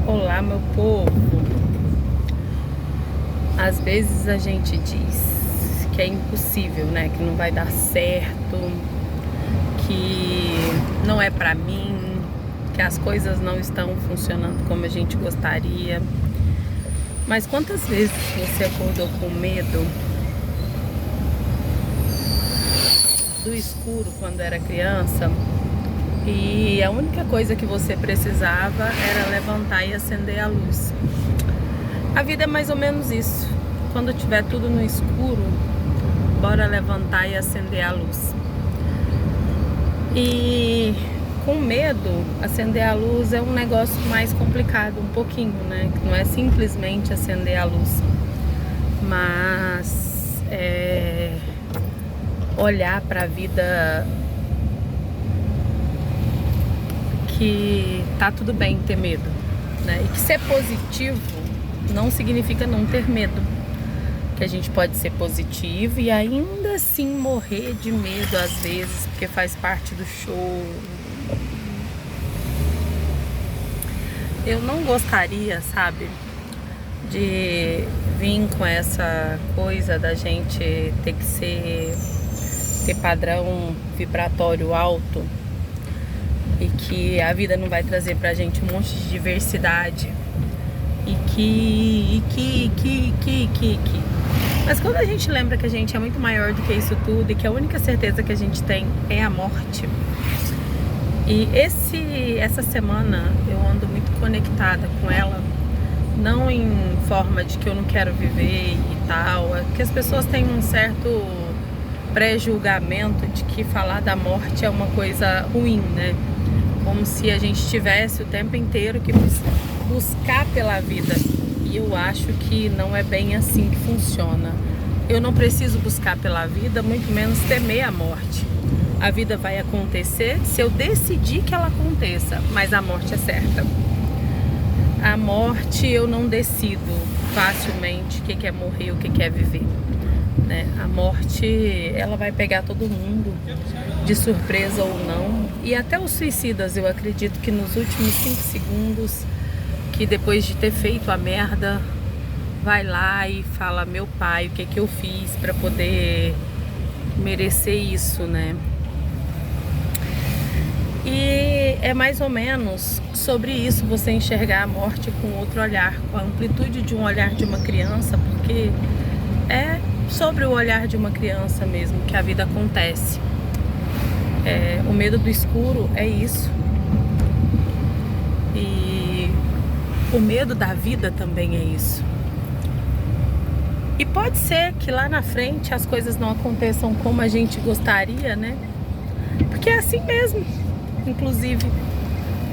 Olá, meu povo. Às vezes a gente diz que é impossível, né? Que não vai dar certo, que não é pra mim, que as coisas não estão funcionando como a gente gostaria. Mas quantas vezes você acordou com medo do escuro quando era criança? E a única coisa que você precisava era levantar e acender a luz. A vida é mais ou menos isso. Quando tiver tudo no escuro, bora levantar e acender a luz. E com medo, acender a luz é um negócio mais complicado, um pouquinho, né? Não é simplesmente acender a luz, mas olhar para a vida que tá tudo bem ter medo, né? E que ser positivo não significa não ter medo. Que a gente pode ser positivo e ainda assim morrer de medo às vezes, porque faz parte do show. Eu não gostaria, sabe, de vir com essa coisa da gente ter que ter padrão vibratório alto e que a vida não vai trazer pra gente um monte de diversidade Mas quando a gente lembra que a gente é muito maior do que isso tudo e que a única certeza que a gente tem é a morte. E essa semana eu ando muito conectada com ela, não em forma de que eu não quero viver e tal, é que as pessoas têm um certo pré-julgamento de que falar da morte é uma coisa ruim, né? Como se a gente tivesse o tempo inteiro que buscar pela vida. E eu acho que não é bem assim que funciona. Eu não preciso buscar pela vida, muito menos temer a morte. A vida vai acontecer se eu decidir que ela aconteça, mas a morte é certa. A morte eu não decido facilmente o que é morrer, o que é viver, né? A morte, ela vai pegar todo mundo de surpresa ou não. E até os suicidas, eu acredito que nos últimos 5 segundos, que depois de ter feito a merda, vai lá e fala: meu pai, o que eu fiz para poder merecer isso, né? E é mais ou menos sobre isso, você enxergar a morte com outro olhar, com a amplitude de um olhar de uma criança, porque é sobre o olhar de uma criança mesmo que a vida acontece. O medo do escuro é isso. E o medo da vida também é isso. E pode ser que lá na frente as coisas não aconteçam como a gente gostaria, né? Porque é assim mesmo. Inclusive,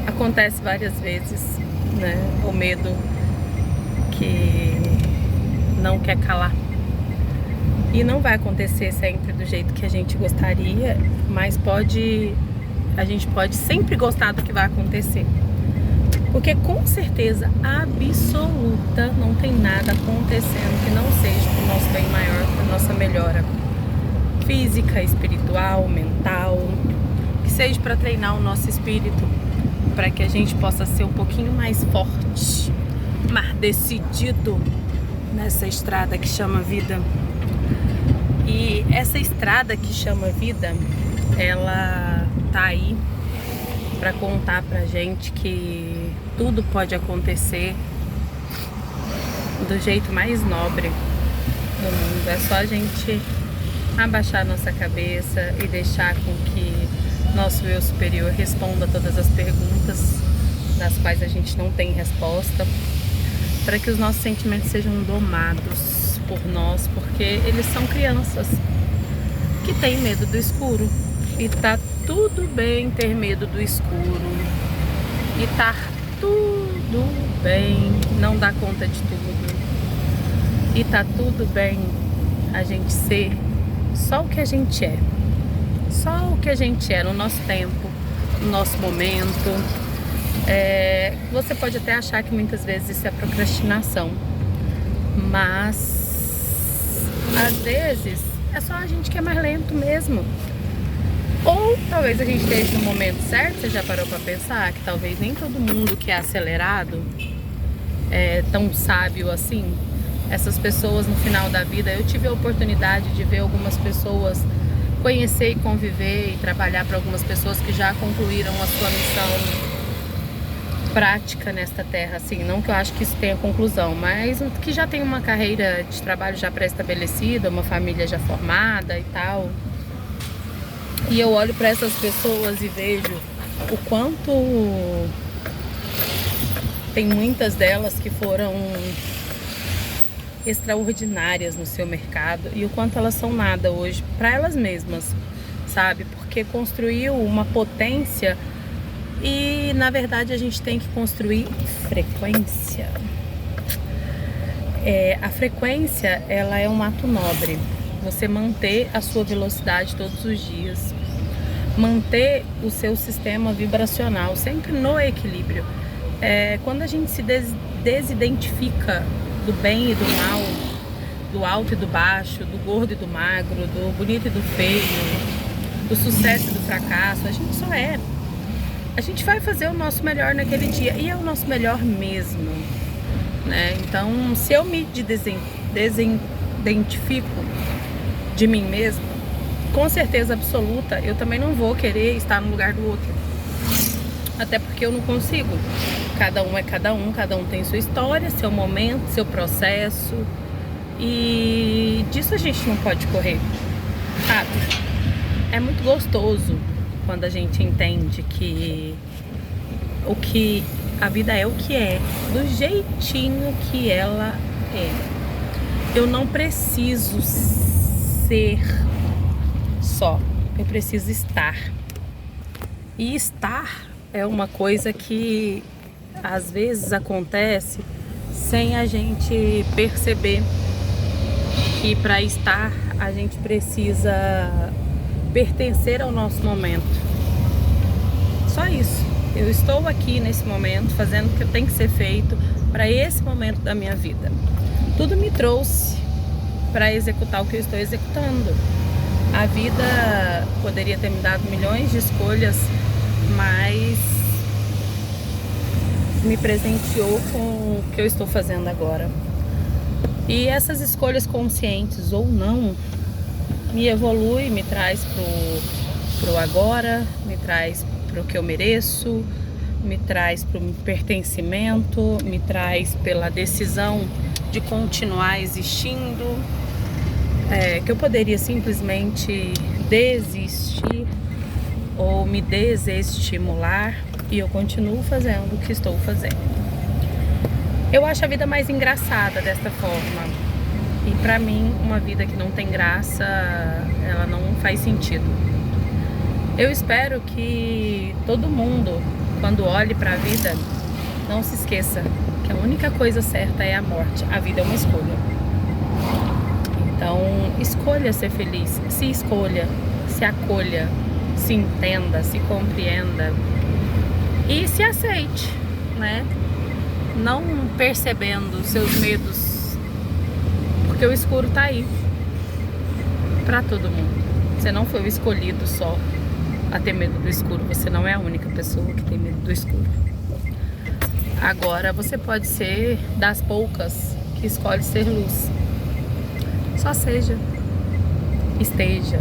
acontece várias vezes, né? O medo que não quer calar. E não vai acontecer sempre do jeito que a gente gostaria, mas a gente pode sempre gostar do que vai acontecer. Porque com certeza absoluta não tem nada acontecendo que não seja para o nosso bem maior, para a nossa melhora física, espiritual, mental, que seja para treinar o nosso espírito, para que a gente possa ser um pouquinho mais forte, mais decidido nessa estrada que chama vida. E essa estrada que chama vida, ela tá aí para contar pra gente que tudo pode acontecer do jeito mais nobre do mundo. É só a gente abaixar nossa cabeça e deixar com que nosso eu superior responda todas as perguntas das quais a gente não tem resposta, para que os nossos sentimentos sejam domados por nós, porque eles são crianças que têm medo do escuro. E tá tudo bem ter medo do escuro. E tá tudo bem não dar conta de tudo. E tá tudo bem a gente ser só o que a gente é. Só o que a gente é no nosso tempo, no nosso momento. Você pode até achar que muitas vezes isso é procrastinação, mas às vezes é só a gente que é mais lento mesmo. Ou talvez a gente esteja no momento certo. Você já parou pra pensar que talvez nem todo mundo que é acelerado tão sábio assim. Essas pessoas no final da vida, eu tive a oportunidade de ver algumas pessoas, conhecer e conviver e trabalhar para algumas pessoas que já concluíram a sua missão prática nesta terra, assim, não que eu acho que isso tenha conclusão, mas que já tem uma carreira de trabalho já pré-estabelecida, uma família já formada e tal. E eu olho para essas pessoas e vejo o quanto tem muitas delas que foram extraordinárias no seu mercado e o quanto elas são nada hoje para elas mesmas, sabe? Porque construiu uma potência e na verdade a gente tem que construir frequência. A frequência, ela é um ato nobre. Você manter a sua velocidade todos os dias, manter o seu sistema vibracional sempre no equilíbrio. Quando a gente se desidentifica do bem e do mal, do alto e do baixo, do gordo e do magro, do bonito e do feio, do sucesso e do fracasso, a gente só é. A gente vai fazer o nosso melhor naquele dia e é o nosso melhor mesmo, né? Então, se eu me desidentifico de mim mesmo, com certeza absoluta, eu também não vou querer estar no lugar do outro. Até porque eu não consigo. Cada um é cada um tem sua história, seu momento, seu processo. E disso a gente não pode correr, sabe? É muito gostoso quando a gente entende que a vida é o que é, do jeitinho que ela é. Eu não preciso ser só, eu preciso estar. E estar é uma coisa que às vezes acontece sem a gente perceber que para estar a gente precisa pertencer ao nosso momento. Só isso. Eu estou aqui nesse momento fazendo o que tem que ser feito para esse momento da minha vida. Tudo me trouxe para executar o que eu estou executando. A vida poderia ter me dado milhões de escolhas, mas me presenteou com o que eu estou fazendo agora. E essas escolhas, conscientes ou não, me evolui, me traz pro agora, me traz pro que eu mereço, me traz pro pertencimento, me traz pela decisão de continuar existindo, que eu poderia simplesmente desistir ou me desestimular e eu continuo fazendo o que estou fazendo. Eu acho a vida mais engraçada desta forma. E pra mim, uma vida que não tem graça, ela não faz sentido. Eu espero que todo mundo, quando olhe pra vida, não se esqueça que a única coisa certa é a morte. A vida é uma escolha. Então, escolha ser feliz. Se escolha, se acolha, se entenda, se compreenda e se aceite, né? Não percebendo os seus medos, porque o escuro tá aí pra todo mundo. Você não foi o escolhido só a ter medo do escuro. Você não é a única pessoa que tem medo do escuro. Agora você pode ser das poucas que escolhe ser luz. Só seja, esteja.